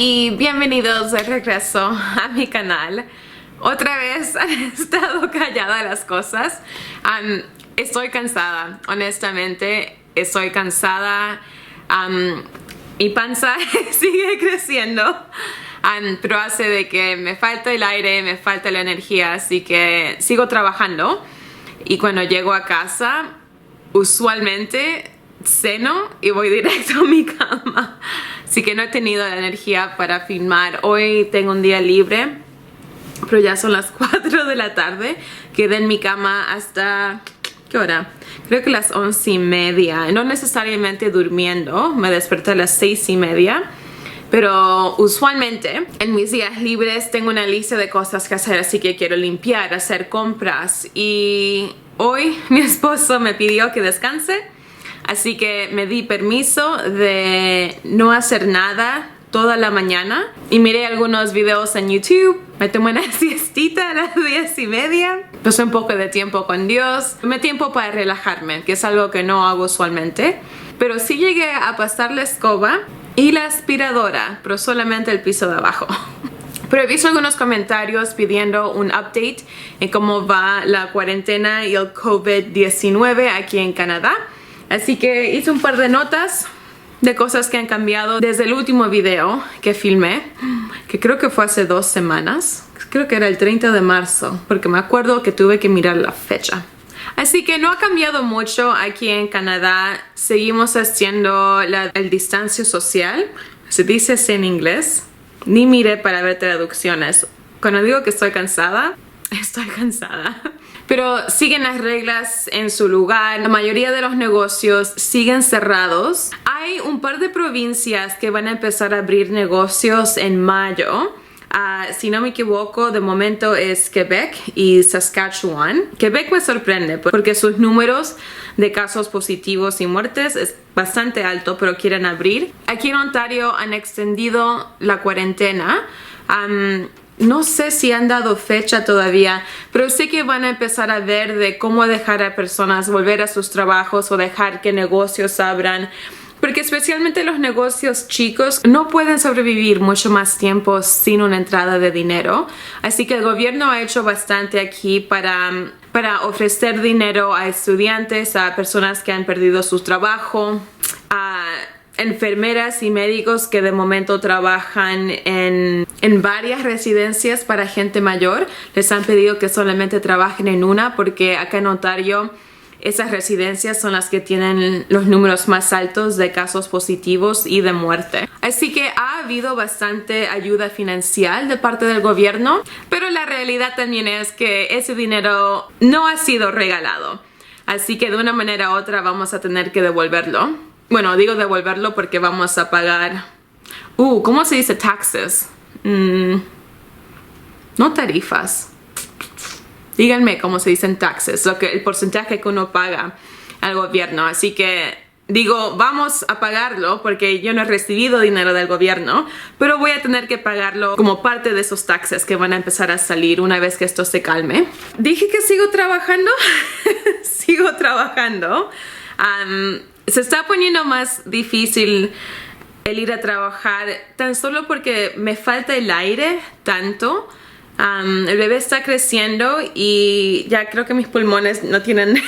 y bienvenidos de regreso a mi canal. Otra vez han estado calladas las cosas. Estoy cansada, honestamente, estoy cansada. Mi panza sigue creciendo, pero hace de que me falta el aire, me falta la energía, así que sigo trabajando. Y cuando llego a casa, usualmente ceno y voy directo a mi cama. Así que no he tenido la energía para filmar. Hoy tengo un día libre, pero ya son las 4 de la tarde. Quedé en mi cama hasta... ¿qué hora? Creo que las 11:30. No necesariamente durmiendo. Me desperté a las 6:30. Pero usualmente en mis días libres tengo una lista de cosas que hacer. Así que quiero limpiar, hacer compras. Y hoy mi esposo me pidió que descanse. Así que me di permiso de no hacer nada toda la mañana. Y miré algunos videos en YouTube. Me tomé una siestita a las 10:30. Pasé un poco de tiempo con Dios. Tomé tiempo para relajarme, que es algo que no hago usualmente. Pero sí llegué a pasar la escoba y la aspiradora, pero solamente el piso de abajo. Pero he visto algunos comentarios pidiendo un update en cómo va la cuarentena y el COVID-19 aquí en Canadá. Así que hice un par de notas de cosas que han cambiado desde el último video que filmé, que creo que fue hace 2 semanas. Creo que era el 30 de marzo, porque me acuerdo que tuve que mirar la fecha. Así que no ha cambiado mucho aquí en Canadá. Seguimos haciendo el distancia social. Se dice así en inglés. Ni miré para ver traducciones. Cuando digo que estoy cansada, estoy cansada. Pero siguen las reglas en su lugar. La mayoría de los negocios siguen cerrados. Hay un par de provincias que van a empezar a abrir negocios en mayo. Si no me equivoco, de momento es Quebec y Saskatchewan. Quebec me sorprende porque sus números de casos positivos y muertes es bastante alto, pero quieren abrir. Aquí en Ontario han extendido la cuarentena. No sé si han dado fecha todavía, pero sé que van a empezar a ver de cómo dejar a personas volver a sus trabajos o dejar que negocios abran. Porque especialmente los negocios chicos no pueden sobrevivir mucho más tiempo sin una entrada de dinero. Así que el gobierno ha hecho bastante aquí para ofrecer dinero a estudiantes, a personas que han perdido su trabajo, a enfermeras y médicos que de momento trabajan en varias residencias para gente mayor. Les han pedido que solamente trabajen en una porque acá en Ontario esas residencias son las que tienen los números más altos de casos positivos y de muerte. Así que ha habido bastante ayuda financiera de parte del gobierno, pero la realidad también es que ese dinero no ha sido regalado. Así que de una manera u otra vamos a tener que devolverlo. Bueno, digo devolverlo porque vamos a pagar... ¿cómo se dice taxes? No tarifas. Díganme cómo se dicen taxes, el porcentaje que uno paga al gobierno. Así que digo, vamos a pagarlo porque yo no he recibido dinero del gobierno, pero voy a tener que pagarlo como parte de esos taxes que van a empezar a salir una vez que esto se calme. Dije que sigo trabajando. Sigo trabajando. Se está poniendo más difícil el ir a trabajar tan solo porque me falta el aire tanto. El bebé está creciendo y ya creo que mis pulmones no tienen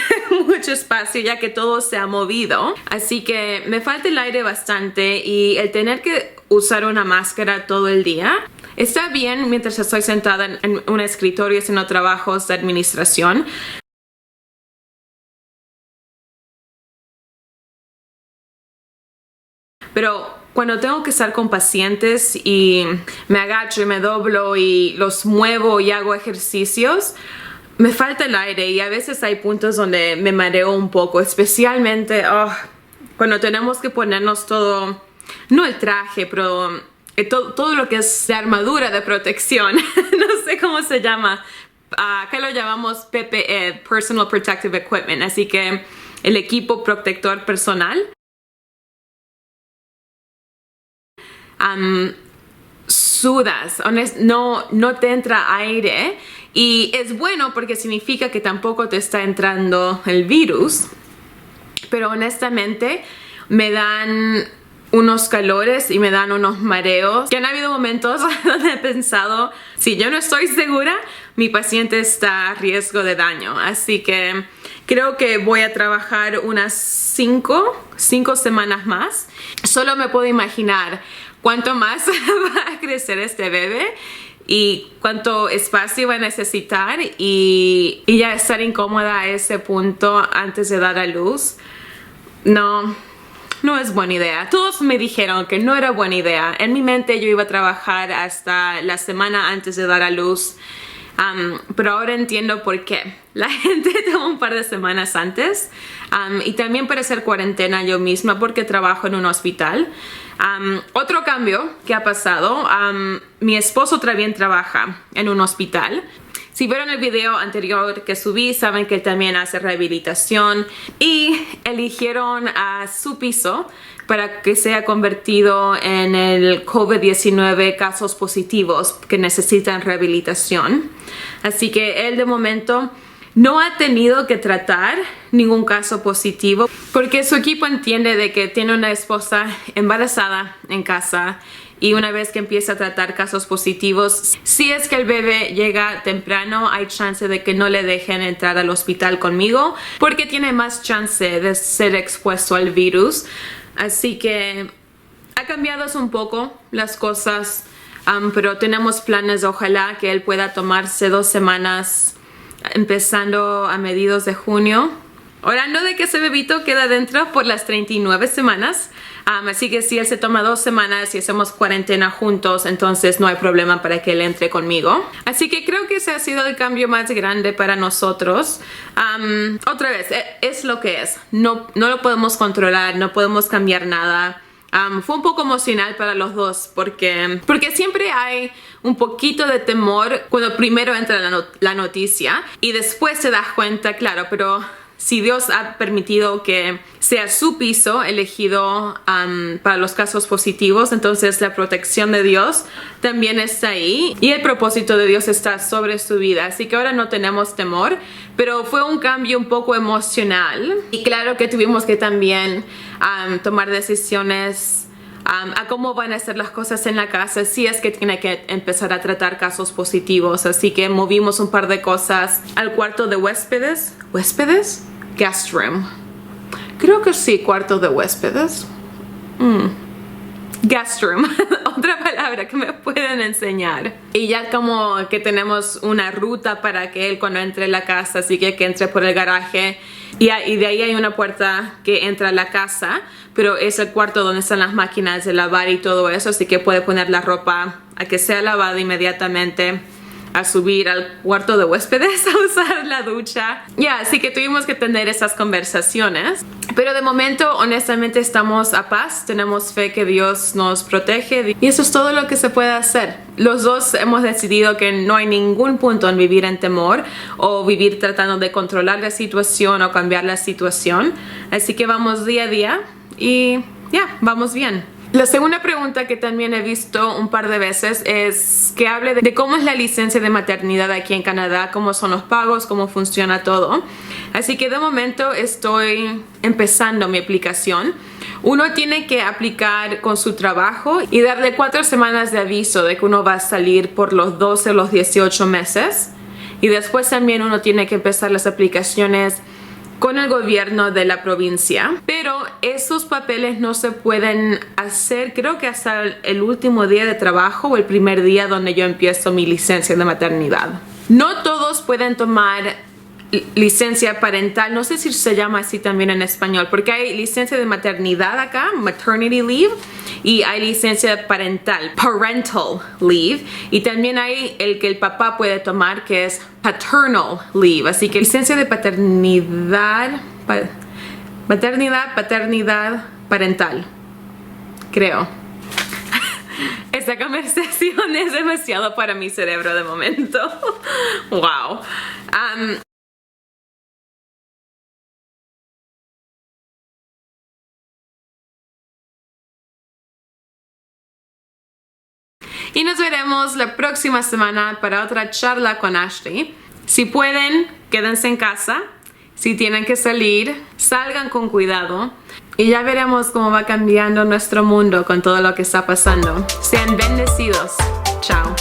mucho espacio ya que todo se ha movido. Así que me falta el aire bastante y el tener que usar una máscara todo el día está bien mientras estoy sentada en un escritorio haciendo trabajos de administración. Pero cuando tengo que estar con pacientes y me agacho y me doblo y los muevo y hago ejercicios, me falta el aire y a veces hay puntos donde me mareo un poco, especialmente cuando tenemos que ponernos todo, no el traje, pero todo lo que es de armadura de protección. No sé cómo se llama. Acá lo llamamos PPE, Personal Protective Equipment, así que el equipo protector personal. Sudas, no te entra aire y es bueno porque significa que tampoco te está entrando el virus, pero honestamente me dan unos calores y me dan unos mareos. Que han habido momentos donde he pensado, si yo no estoy segura, mi paciente está a riesgo de daño. Así que creo que voy a trabajar unas 5 semanas más. Solo me puedo imaginar cuánto más va a crecer este bebé y cuánto espacio va a necesitar y ya estar incómoda a ese punto antes de dar a luz. No es buena idea. Todos me dijeron que no era buena idea. En mi mente yo iba a trabajar hasta la semana antes de dar a luz. Pero ahora entiendo por qué. La gente toma un par de semanas antes. Y también para hacer cuarentena yo misma porque trabajo en un hospital. Otro cambio que ha pasado. Mi esposo también trabaja en un hospital. Si vieron el video anterior que subí, saben que él también hace rehabilitación y eligieron a su piso para que sea convertido en el COVID-19 casos positivos que necesitan rehabilitación. Así que él de momento no ha tenido que tratar ningún caso positivo porque su equipo entiende de que tiene una esposa embarazada en casa. Y una vez que empieza a tratar casos positivos, si es que el bebé llega temprano, hay chance de que no le dejen entrar al hospital conmigo porque tiene más chance de ser expuesto al virus. Así que ha cambiado un poco las cosas, pero tenemos planes, ojalá que él pueda tomarse 2 semanas empezando a mediados de junio. Orando de que ese bebito queda dentro por las 39 semanas. Así que si él se toma 2 semanas y hacemos cuarentena juntos, entonces no hay problema para que él entre conmigo. Así que creo que ese ha sido el cambio más grande para nosotros. Otra vez, es lo que es. No lo podemos controlar, no podemos cambiar nada. Fue un poco emocional para los dos porque siempre hay un poquito de temor cuando primero entra la noticia y después te das cuenta, claro, pero si Dios ha permitido que sea su piso elegido para los casos positivos, entonces la protección de Dios también está ahí y el propósito de Dios está sobre su vida. Así que ahora no tenemos temor, pero fue un cambio un poco emocional. Y claro que tuvimos que también tomar decisiones a cómo van a ser las cosas en la casa si es que tiene que empezar a tratar casos positivos. Así que movimos un par de cosas al cuarto de huéspedes. ¿Huéspedes? Guest room. Creo que sí, cuarto de huéspedes. Guest room. Otra palabra que me pueden enseñar. Y ya como que tenemos una ruta para que él cuando entre a la casa, así que entre por el garaje. Y de ahí hay una puerta que entra a la casa, pero es el cuarto donde están las máquinas de lavar y todo eso, así que puede poner la ropa a que sea lavada inmediatamente, a subir al cuarto de huéspedes, a usar la ducha. Así que tuvimos que tener esas conversaciones. Pero de momento, honestamente, estamos a paz. Tenemos fe que Dios nos protege. Y eso es todo lo que se puede hacer. Los dos hemos decidido que no hay ningún punto en vivir en temor o vivir tratando de controlar la situación o cambiar la situación. Así que vamos día a día y vamos bien. La segunda pregunta que también he visto un par de veces es que hable de cómo es la licencia de maternidad aquí en Canadá, cómo son los pagos, cómo funciona todo. Así que de momento estoy empezando mi aplicación. Uno tiene que aplicar con su trabajo y darle 4 semanas de aviso de que uno va a salir por los 12 o los 18 meses. Y después también uno tiene que empezar las aplicaciones con el gobierno de la provincia, pero esos papeles no se pueden hacer creo que hasta el último día de trabajo o el primer día donde yo empiezo mi licencia de maternidad. No todos pueden tomar licencia parental, no sé si se llama así también en español, porque hay licencia de maternidad acá, maternity leave, y hay licencia parental, parental leave, y también hay el que el papá puede tomar que es paternal leave. Así que licencia de paternidad parental, creo. Esta conversación es demasiado para mi cerebro de momento. Wow. Y nos veremos la próxima semana para otra charla con Ashley. Si pueden, quédense en casa. Si tienen que salir, salgan con cuidado. Y ya veremos cómo va cambiando nuestro mundo con todo lo que está pasando. Sean bendecidos. Chao.